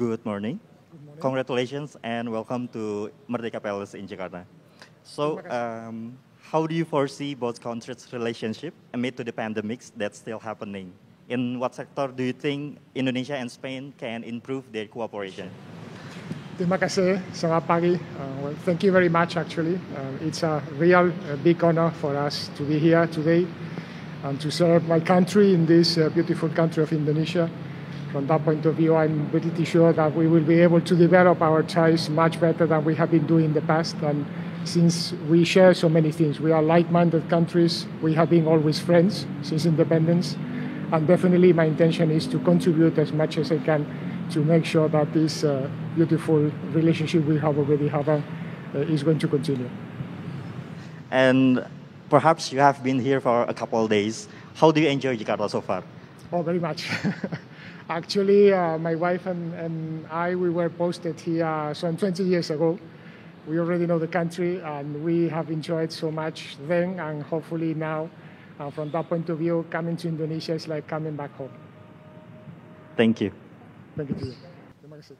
Good morning. Good morning. Congratulations and welcome to Merdeka Palace in Jakarta. So, Terima kasih. how do you foresee both countries' relationship amid to the pandemics that's still happening? In what sector do you think Indonesia and Spain can improve their cooperation? Terima kasih. Selamat pagi. Well, thank you very much, actually. It's a real big honor for us to be here today and to serve my country in this beautiful country of Indonesia. From that point of view, I'm pretty sure that we will be able to develop our ties much better than we have been doing in the past. And since we share so many things, we are like-minded countries. We have been always friends since independence. And definitely my intention is to contribute as much as I can to make sure that this beautiful relationship we have already have is going to continue. And perhaps you have been here for a couple of days. How do you enjoy Jakarta so far? Oh, very much. Actually, my wife and I, we were posted here some 20 years ago. We already know the country and we have enjoyed so much then, and hopefully now, from that point of view, coming to Indonesia is like coming back home. Thank you. Thank you to you. Terima kasih.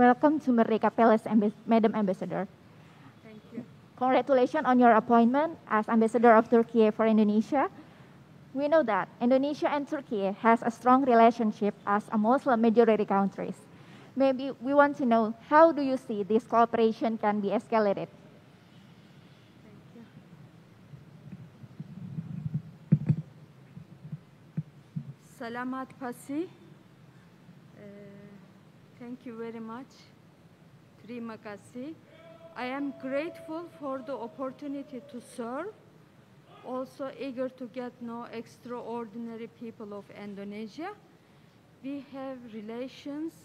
Welcome to Merdeka Palace, Madam Ambassador. Thank you. Congratulations on your appointment as Ambassador of Turkey for Indonesia. We know that Indonesia and Turkey has a strong relationship as a Muslim majority countries. Maybe we want to know, how do you see this cooperation can be escalated? Thank you. Salamat pasi. Thank you very much. Terima kasih. I am grateful for the opportunity to serve. Also eager to get know extraordinary people of Indonesia. We have relations,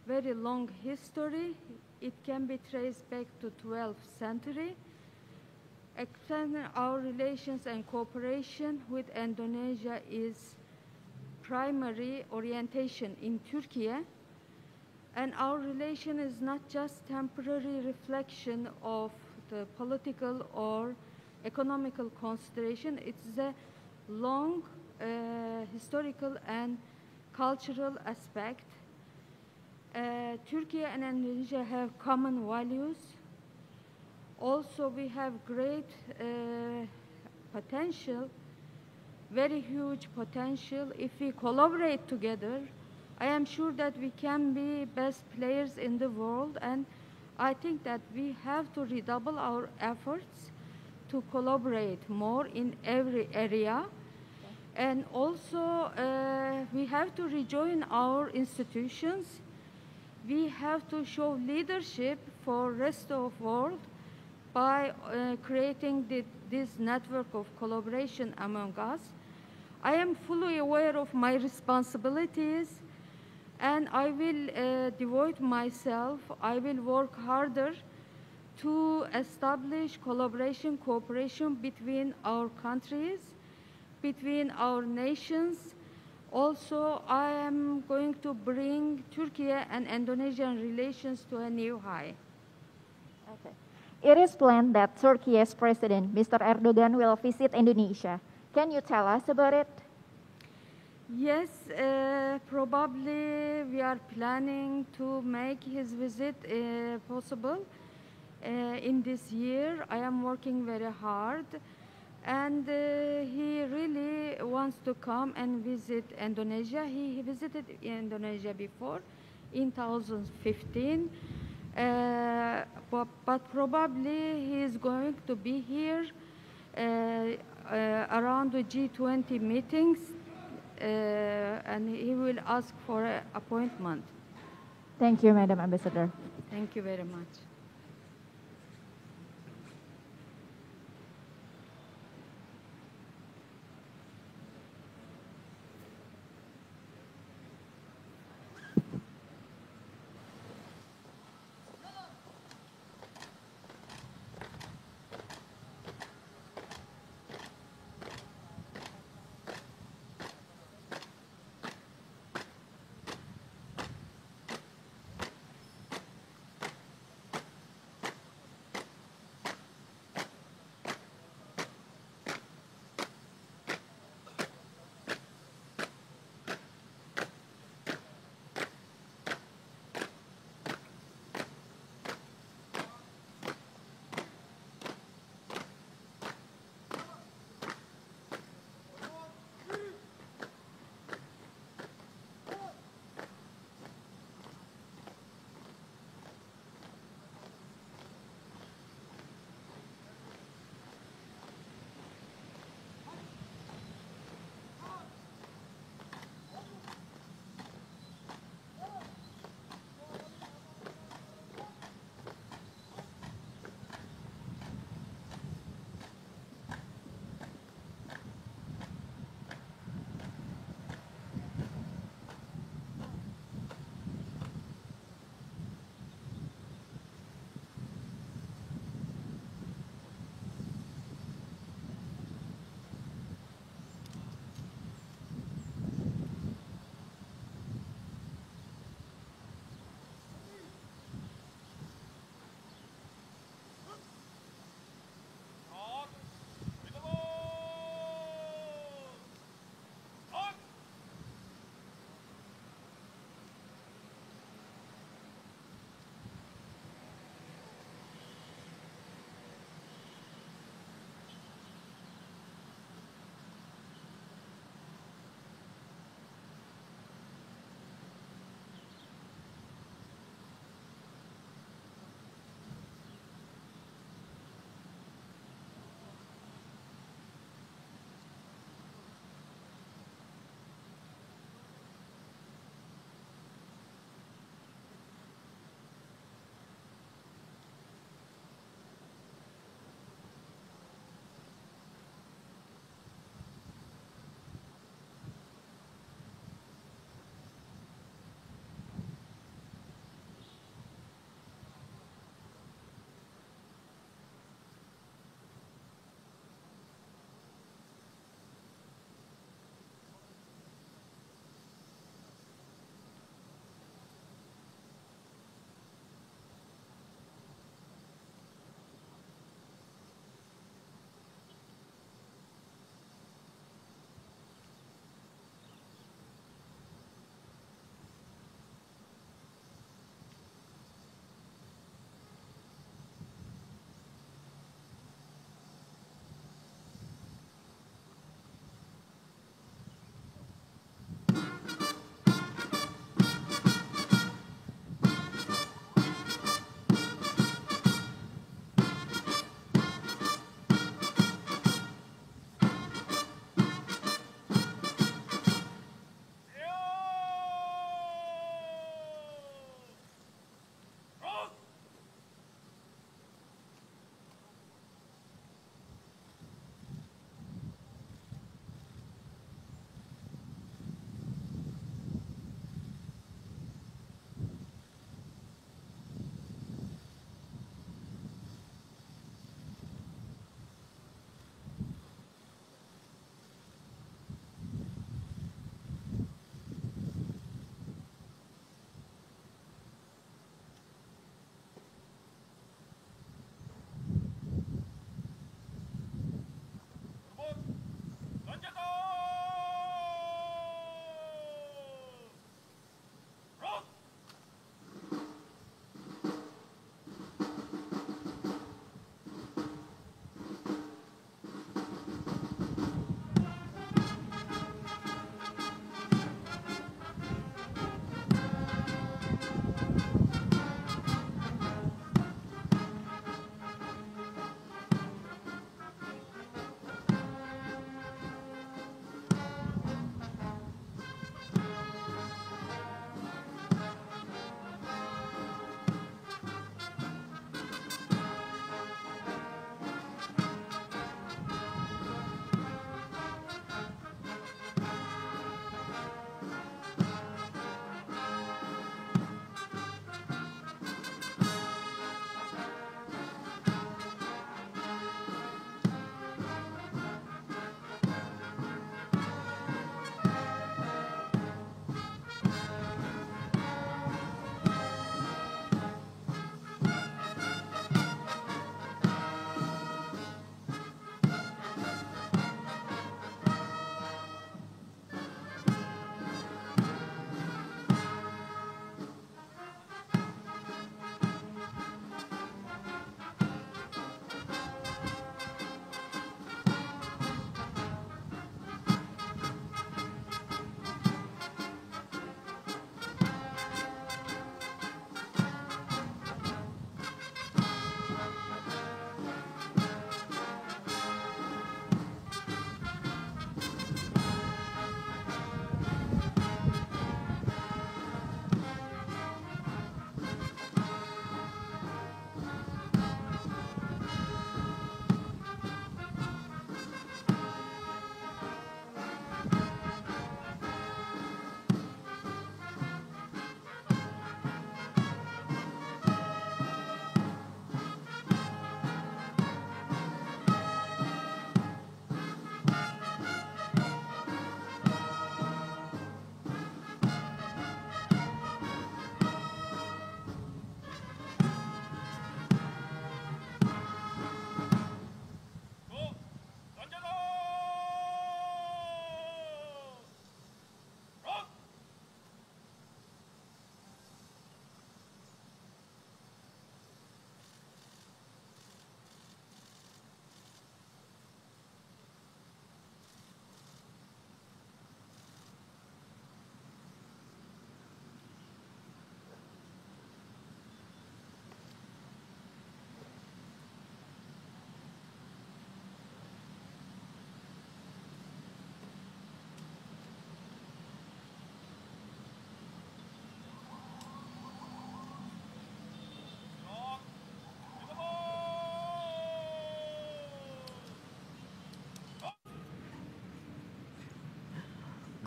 very long history. It can be traced back to 12th century. Extending our relations and cooperation with Indonesia is primary orientation in Turkey. And our relation is not just temporary reflection of the political or economical consideration. It's a long historical and cultural aspect. Turkey and Indonesia have common values. Also, we have great potential, very huge potential. If we collaborate together, I am sure that we can be best players in the world, and I think that we have to redouble our efforts to collaborate more in every area. And also, we have to rejoin our institutions. We have to show leadership for rest of the world by creating this network of collaboration among us. I am fully aware of my responsibilities, and I will devote myself, I will work harder to establish collaboration, cooperation between our countries, between our nations. Also, I am going to bring Turkey and Indonesian relations to a new high. Okay. It is planned that Turkey's President, Mr. Erdogan, will visit Indonesia. Can you tell us about it? Yes, probably we are planning to make his visit possible in this year. I am working very hard, and he really wants to come and visit Indonesia. He visited Indonesia before in 2015, but probably he is going to be here around the G20 meetings. And he will ask for an appointment. Thank you, Madam Ambassador. Thank you very much.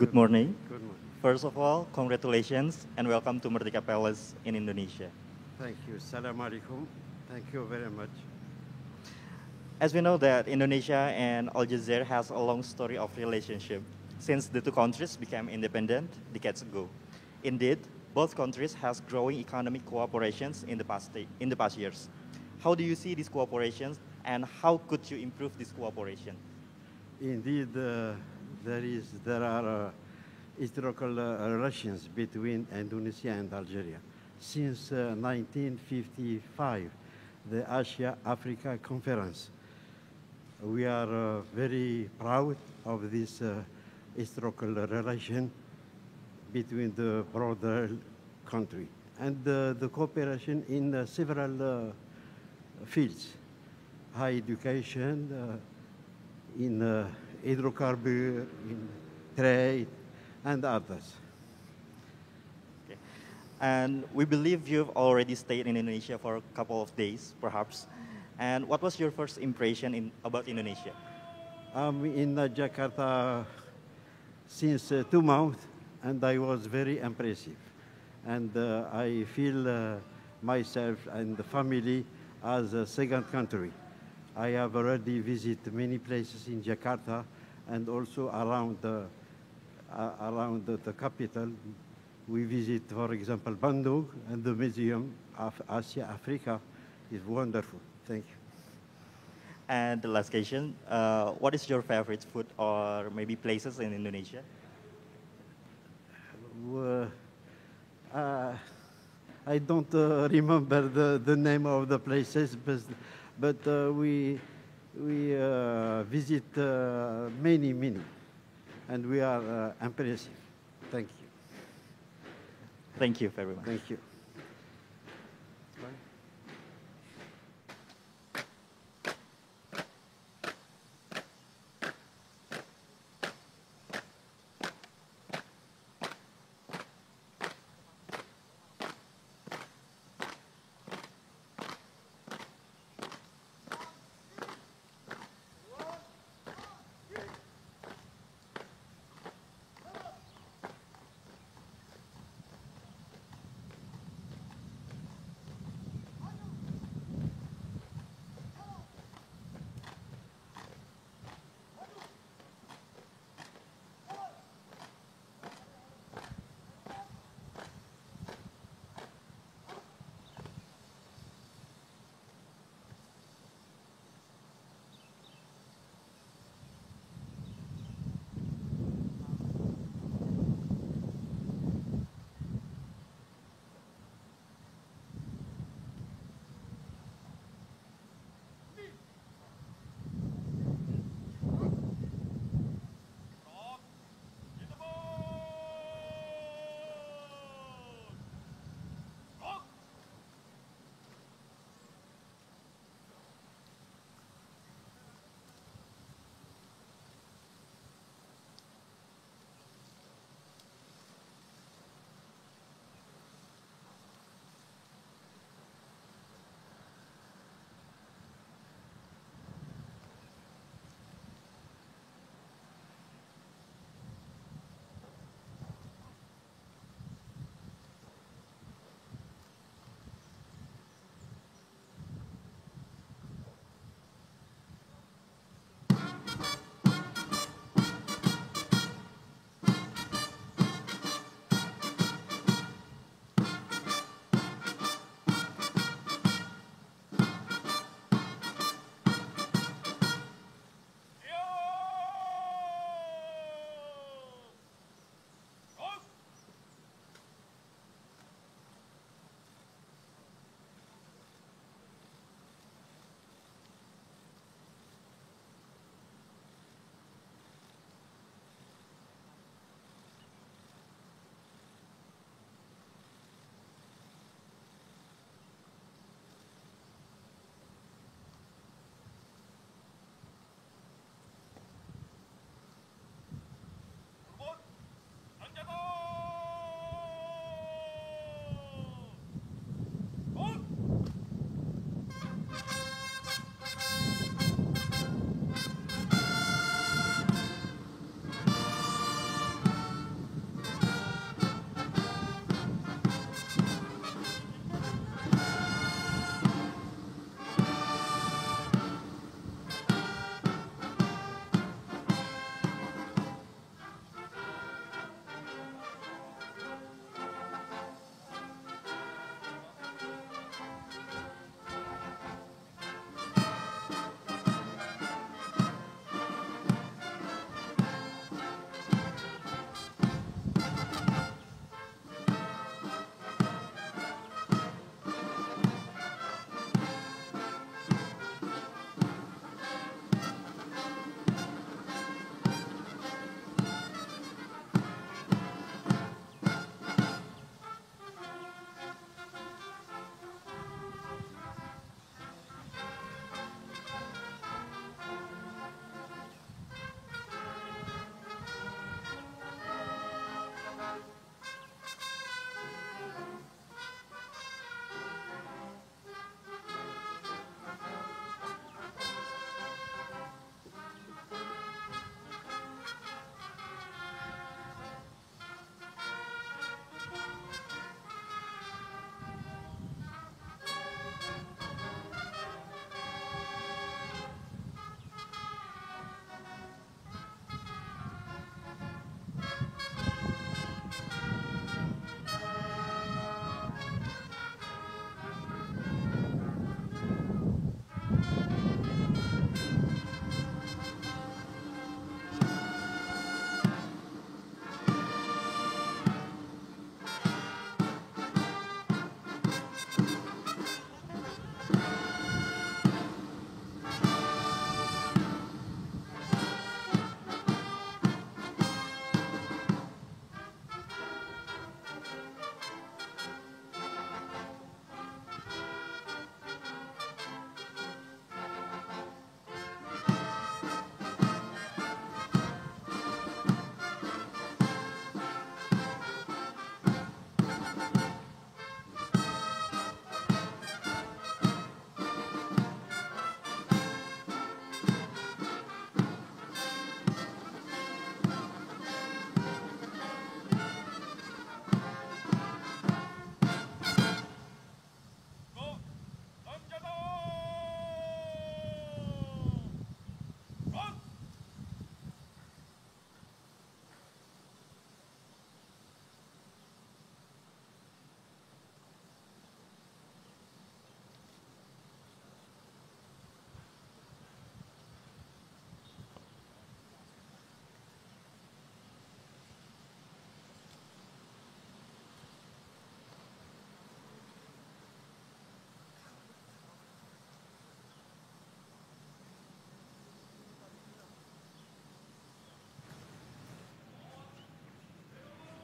Good morning. Good morning. First of all, congratulations and welcome to Merdeka Palace in Indonesia. Thank you. Assalamu alaikum. Thank you very much. As we know that Indonesia and Algeria has a long story of relationship since the two countries became independent decades ago. Indeed, both countries has growing economic cooperations in the past years. How do you see these cooperations and how could you improve this cooperation? Indeed, there are historical relations between Indonesia and Algeria. Since 1955, the Asia-Africa Conference. We are very proud of this historical relation between the broader country and the cooperation in several fields, high education, in hydrocarbon, in trade, and others. Okay. And we believe you've already stayed in Indonesia for a couple of days, perhaps. And what was your first impression about Indonesia? I'm in Jakarta since 2 months, and I was very impressive. And I feel myself and the family as a second country. I have already visited many places in Jakarta and also around the capital. We visit, for example, Bandung, and the Museum of Asia Africa is wonderful. Thank you. And the last question, what is your favorite food or maybe places in Indonesia? I don't remember the name of the places, but we visit many, and we are impressive. Thank you. Thank you very much. Thank you.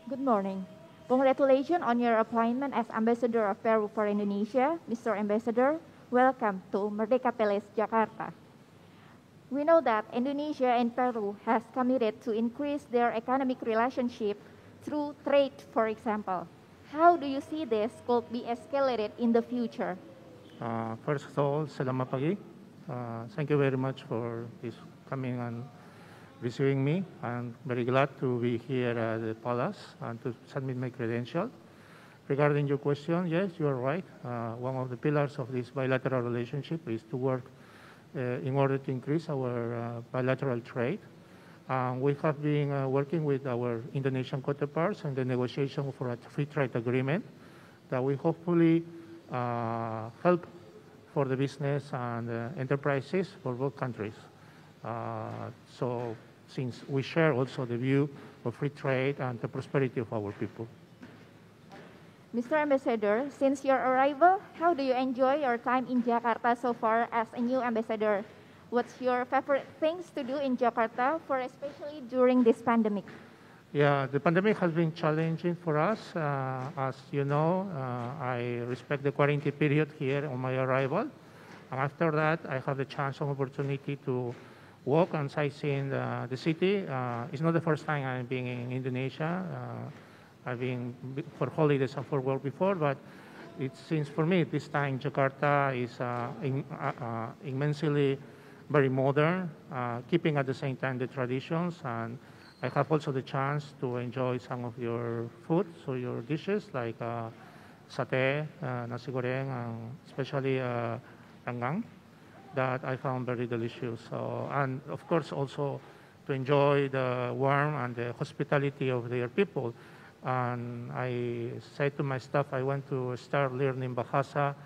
Good morning. Congratulations on your appointment as Ambassador of Peru for Indonesia. Mr. Ambassador, welcome to Merdeka Palace, Jakarta. We know that Indonesia and Peru has committed to increase their economic relationship through trade, for example. How do you see this could be escalated in the future? First of all, selamat pagi. Thank you very much for this coming and receiving me. I'm very glad to be here at the palace and to submit my credential. Regarding your question, yes, you are right. One of the pillars of this bilateral relationship is to work in order to increase our bilateral trade. We have been working with our Indonesian counterparts in the negotiation for a free trade agreement that will hopefully help for the business and enterprises for both countries. So since we share also the view of free trade and the prosperity of our people. Mr. Ambassador, since your arrival, how do you enjoy your time in Jakarta so far as a new ambassador? What's your favorite things to do in Jakarta, for especially during this pandemic? Yeah, the pandemic has been challenging for us. As you know, I respect the quarantine period here on my arrival. And after that, I have the chance and opportunity to walk and sightseeing the city. It's not the first time I'm being in Indonesia. I've been for holidays and for work before, but it seems for me this time Jakarta is immensely very modern, keeping at the same time the traditions. And I have also the chance to enjoy some of your food, so your dishes like satay, nasi goreng, and especially ranggang, that I found very delicious. So, and of course also to enjoy the warmth and the hospitality of their people. And I said to my staff, I want to start learning Bahasa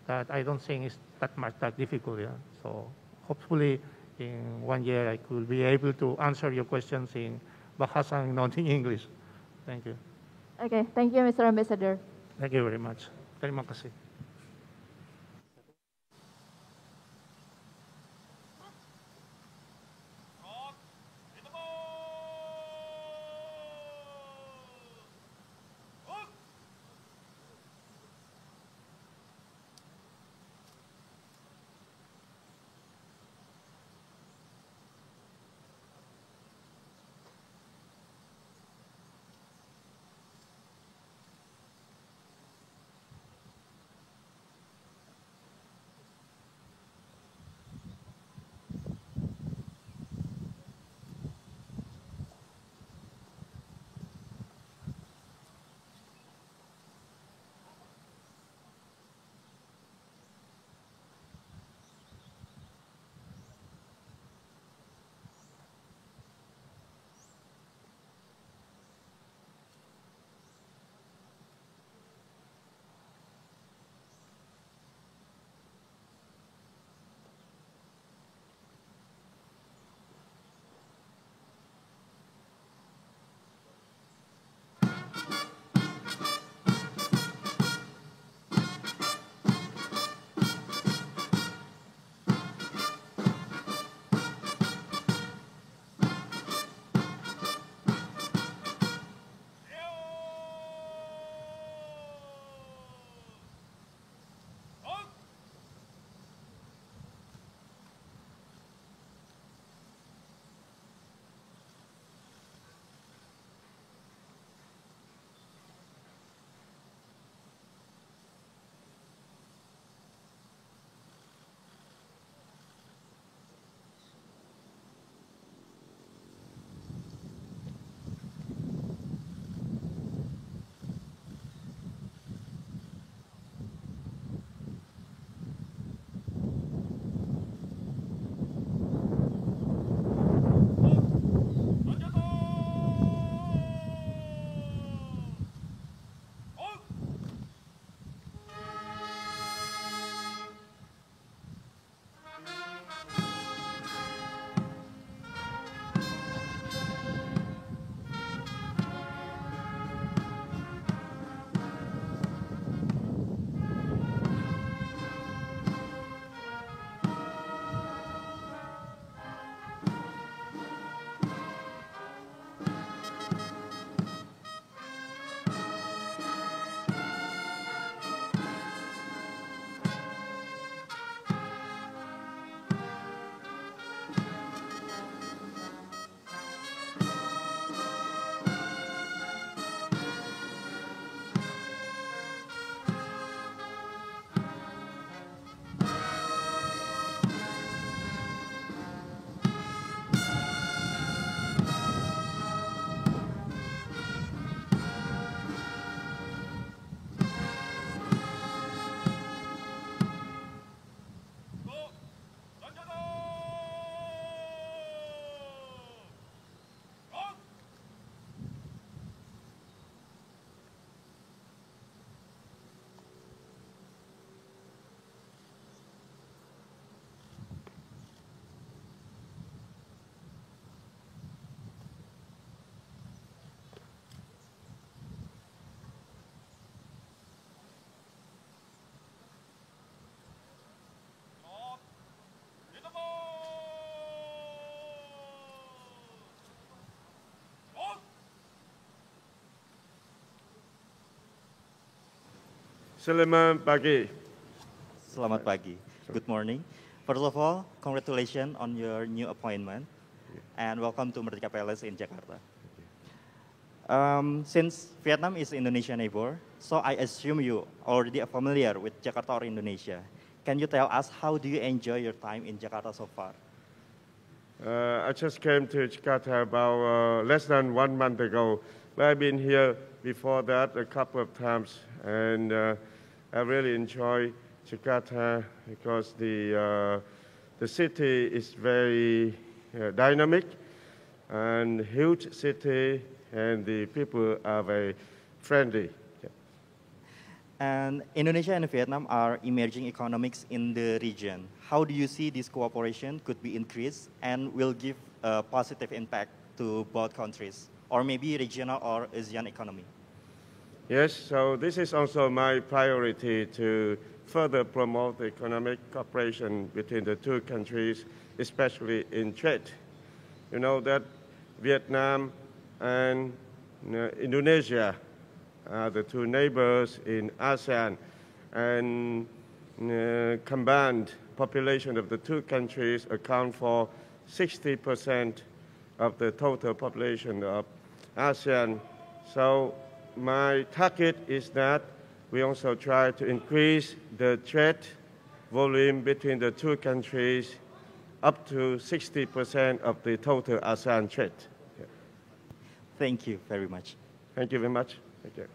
that I don't think is that difficult. Yeah? So hopefully in 1 year I could be able to answer your questions in Bahasa and not in English. Thank you. Okay, thank you, Mr. Ambassador. Thank you very much. Terima kasih. Selamat pagi. Selamat pagi. Good morning. First of all, congratulations on your new appointment, and welcome to Merdeka Palace in Jakarta. Since Vietnam is Indonesian neighbor, so I assume you already are familiar with Jakarta or Indonesia. Can you tell us how do you enjoy your time in Jakarta so far? I just came to Jakarta about less than 1 month ago. But I've been here before that a couple of times, and I really enjoy Jakarta because the city is very dynamic and huge city, and the people are very friendly. And Indonesia and Vietnam are emerging economics in the region. How do you see this cooperation could be increased and will give a positive impact to both countries, or maybe regional or ASEAN economy? Yes, so this is also my priority to further promote the economic cooperation between the two countries, especially in trade. You know that Vietnam and Indonesia are the two neighbors in ASEAN, and combined population of the two countries account for 60% of the total population of ASEAN. So my target is that we also try to increase the trade volume between the two countries up to 60% of the total ASEAN trade. Thank you very much. Thank you very much. Thank you.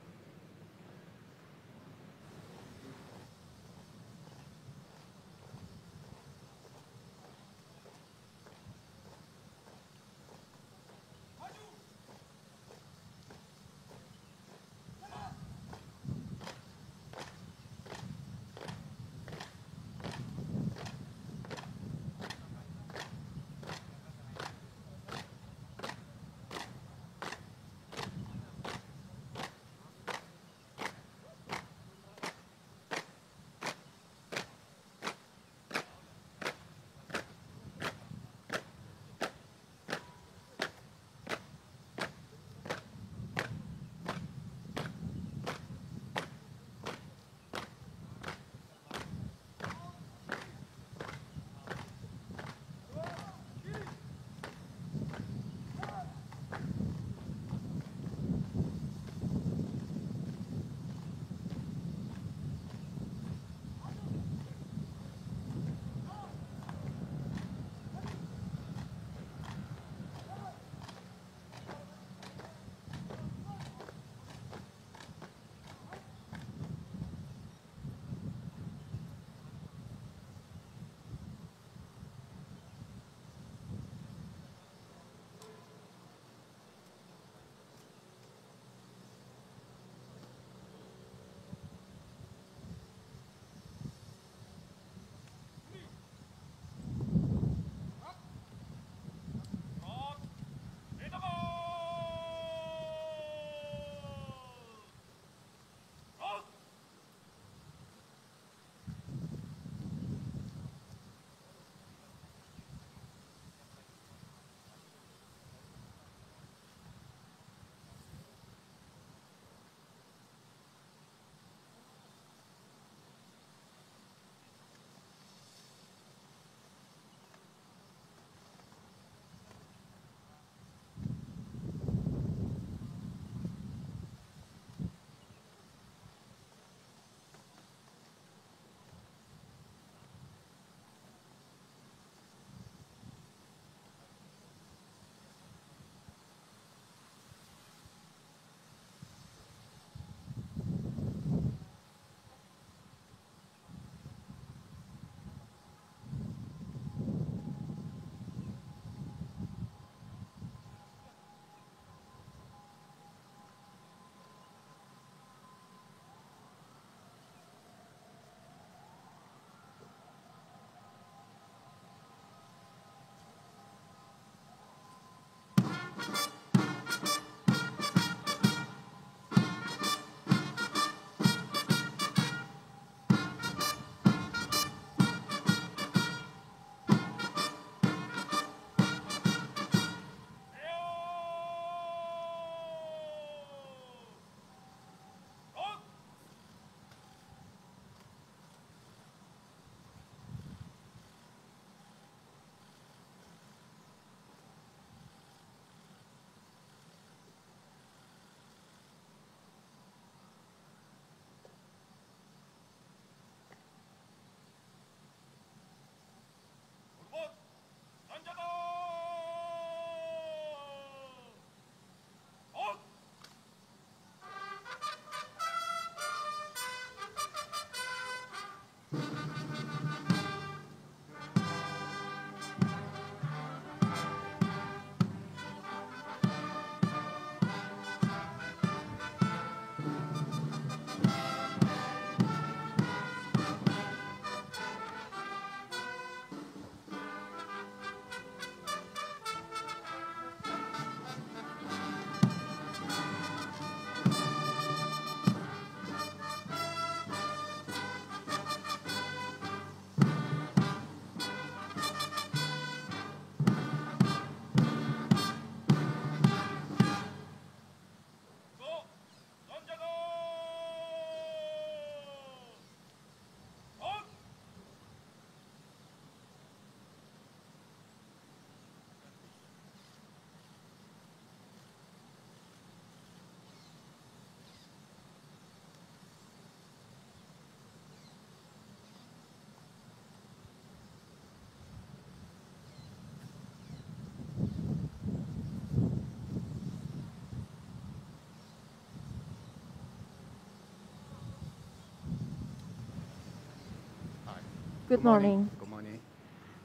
Good morning. Good morning.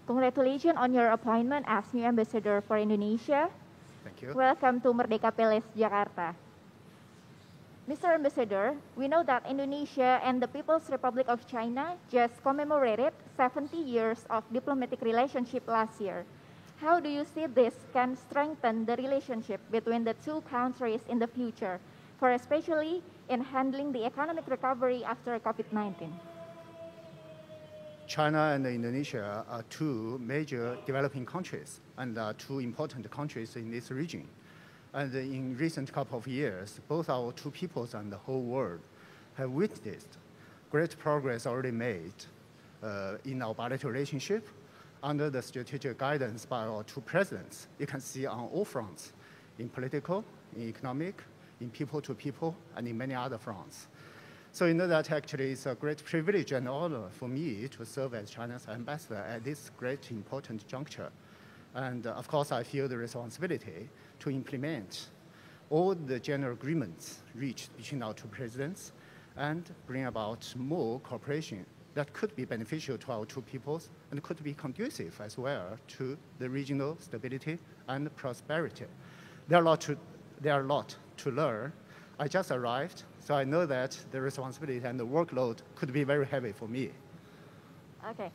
Congratulations on your appointment as new ambassador for Indonesia. Thank you. Welcome to Merdeka Palace, Jakarta. Mr. Ambassador, we know that Indonesia and the People's Republic of China just commemorated 70 years of diplomatic relationship last year. How do you see this can strengthen the relationship between the two countries in the future, for especially in handling the economic recovery after COVID-19? China and Indonesia are two major developing countries and are two important countries in this region. And in recent couple of years, both our two peoples and the whole world have witnessed great progress already made in our bilateral relationship under the strategic guidance by our two presidents. You can see on all fronts, in political, in economic, in people to people, and in many other fronts. So you know that actually it's a great privilege and honor for me to serve as China's ambassador at this great important juncture. And of course, I feel the responsibility to implement all the general agreements reached between our two presidents and bring about more cooperation that could be beneficial to our two peoples and could be conducive as well to the regional stability and prosperity. There are a lot to learn. I just arrived, so I know that the responsibility and the workload could be very heavy for me. Okay.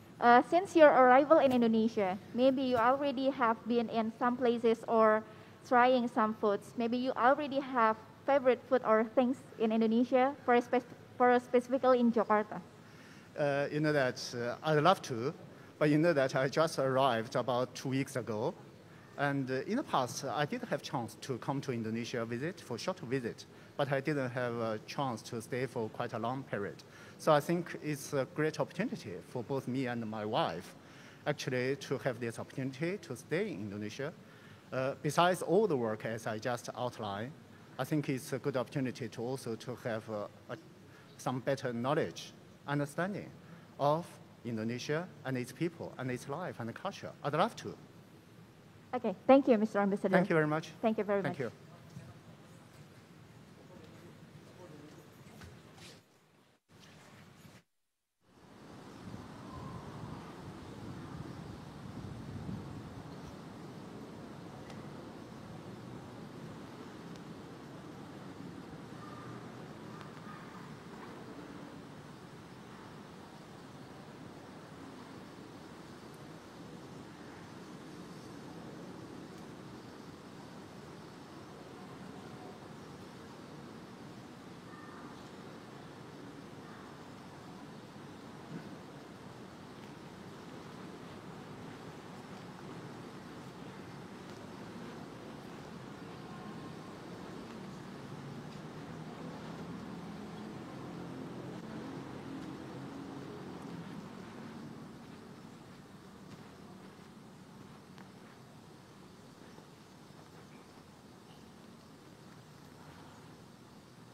Since your arrival in Indonesia, maybe you already have been in some places or trying some foods. Maybe you already have favorite food or things in Indonesia, for specifically in Jakarta. You know that I'd love to, but you know that I just arrived about 2 weeks ago. And in the past, I did have chance to come to Indonesia for a short visit, but I didn't have a chance to stay for quite a long period. So I think it's a great opportunity for both me and my wife, actually, to have this opportunity to stay in Indonesia. Besides all the work, as I just outlined, I think it's a good opportunity to also to have some better knowledge, understanding of Indonesia and its people and its life and culture. I'd love to. Okay, thank you, Mr. Ambassador. Thank you very much. Thank you very much. Thank you.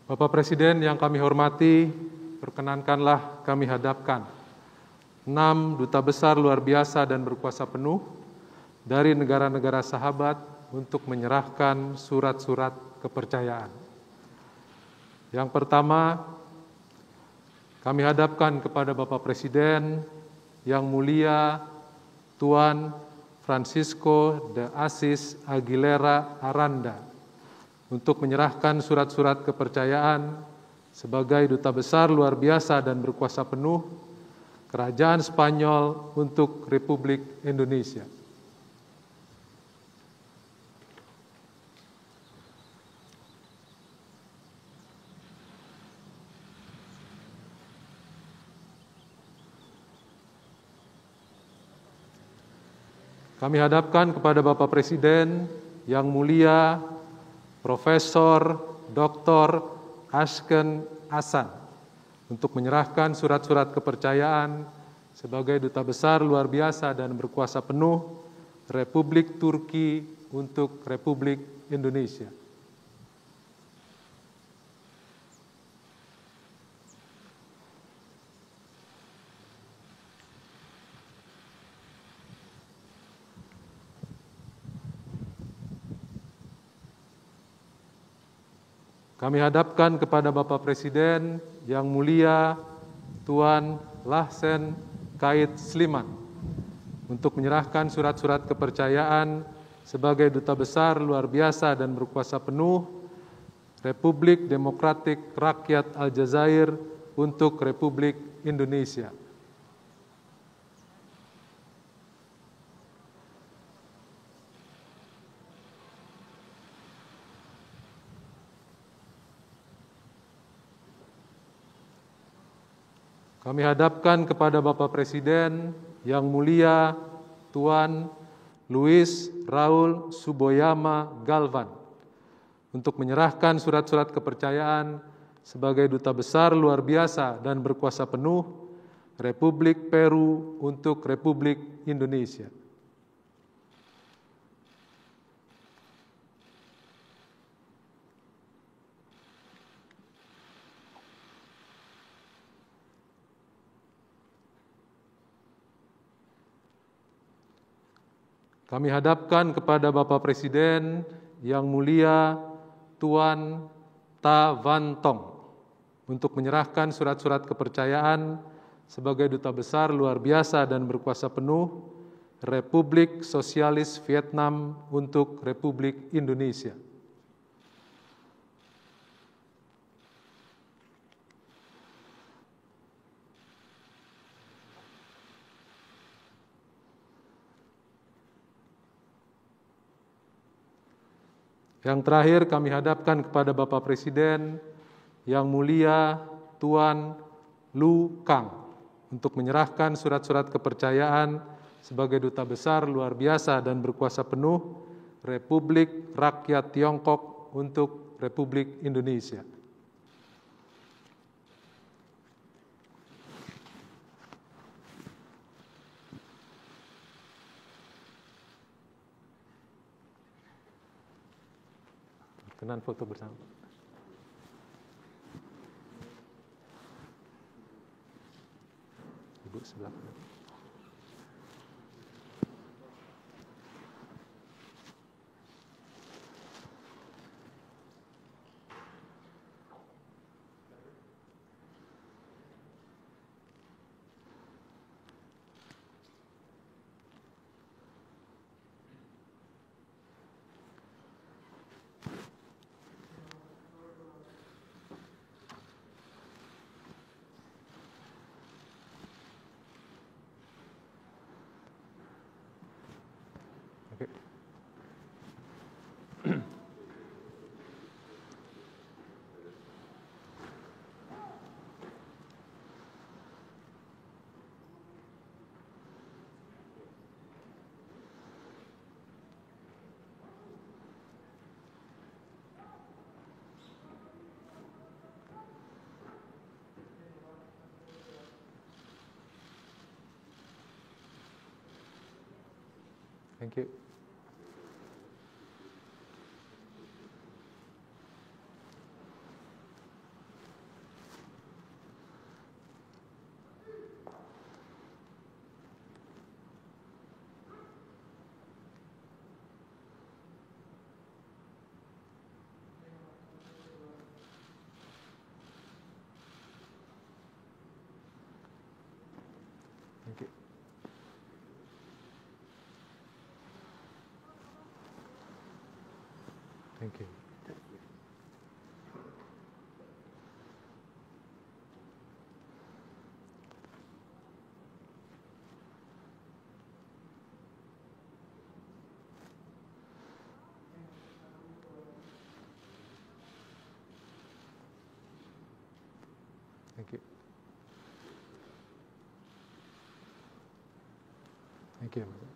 Bapak Presiden yang kami hormati, perkenankanlah kami hadapkan 6 duta besar luar biasa dan berkuasa penuh dari negara-negara sahabat untuk menyerahkan surat-surat kepercayaan. Yang pertama, kami hadapkan kepada Bapak Presiden yang mulia Tuan Francisco de Assis Aguilera Aranda untuk menyerahkan surat-surat kepercayaan sebagai Duta Besar luar biasa dan berkuasa penuh Kerajaan Spanyol untuk Republik Indonesia. Kami hadapkan kepada Bapak Presiden yang mulia Profesor Dr. Ashken Hasan untuk menyerahkan surat-surat kepercayaan sebagai Duta Besar luar biasa dan berkuasa penuh Republik Turki untuk Republik Indonesia. Kami hadapkan kepada Bapak Presiden yang mulia Tuan Lahsen Kait Sliman untuk menyerahkan surat-surat kepercayaan sebagai Duta Besar luar biasa dan berkuasa penuh Republik Demokratik Rakyat Aljazair untuk Republik Indonesia. Kami hadapkan kepada Bapak Presiden yang mulia Tuan Luis Raul Suboyama Galvan untuk menyerahkan surat-surat kepercayaan sebagai Duta Besar luar biasa dan berkuasa penuh Republik Peru untuk Republik Indonesia. Kami hadapkan kepada Bapak Presiden yang mulia Tuan Ta Van Tong untuk menyerahkan surat-surat kepercayaan sebagai Duta Besar luar biasa dan berkuasa penuh Republik Sosialis Vietnam untuk Republik Indonesia. Yang terakhir kami hadapkan kepada Bapak Presiden yang mulia Tuan Lu Kang untuk menyerahkan surat-surat kepercayaan sebagai Duta Besar luar biasa dan berkuasa penuh Republik Rakyat Tiongkok untuk Republik Indonesia. Berkenan foto bersama. Ibu sebelah kanan. Okay. Thank you. Thank you. Thank you. Thank you. Thank you. Thank you.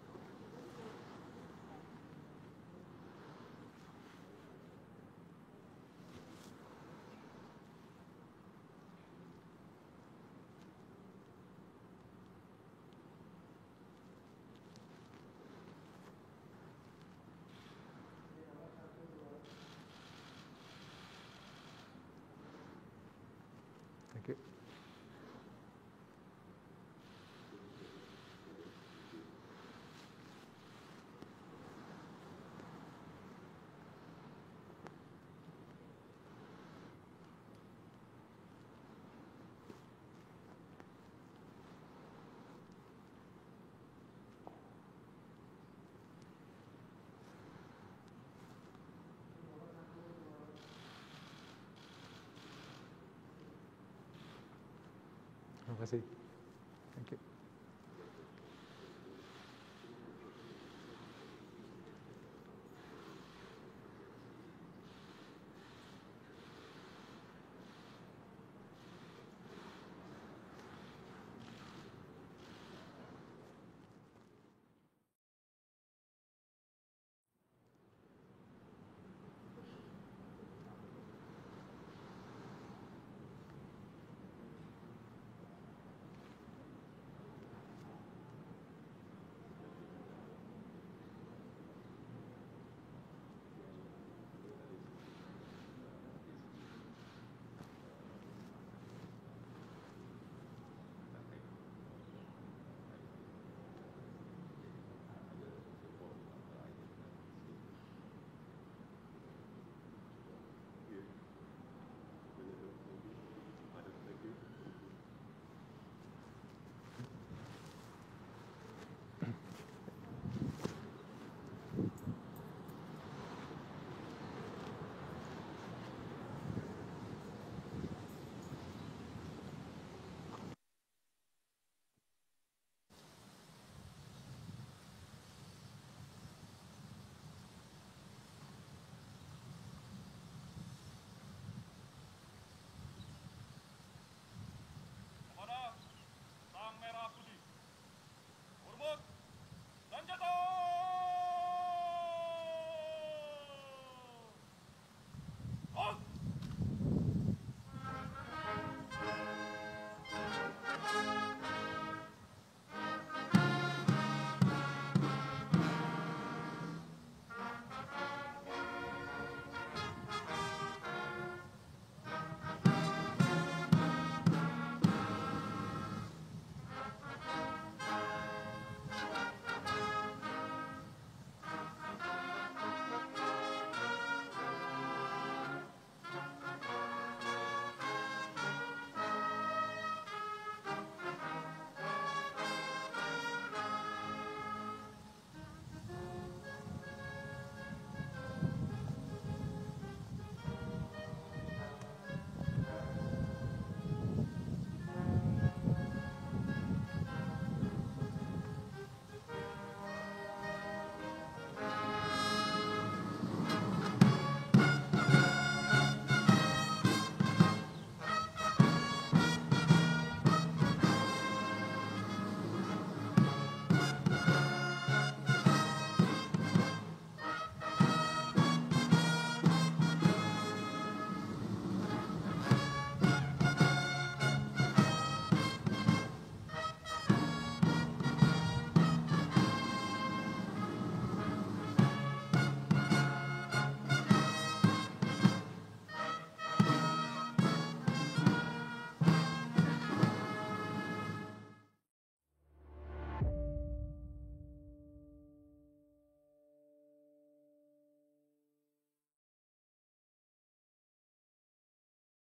kasih.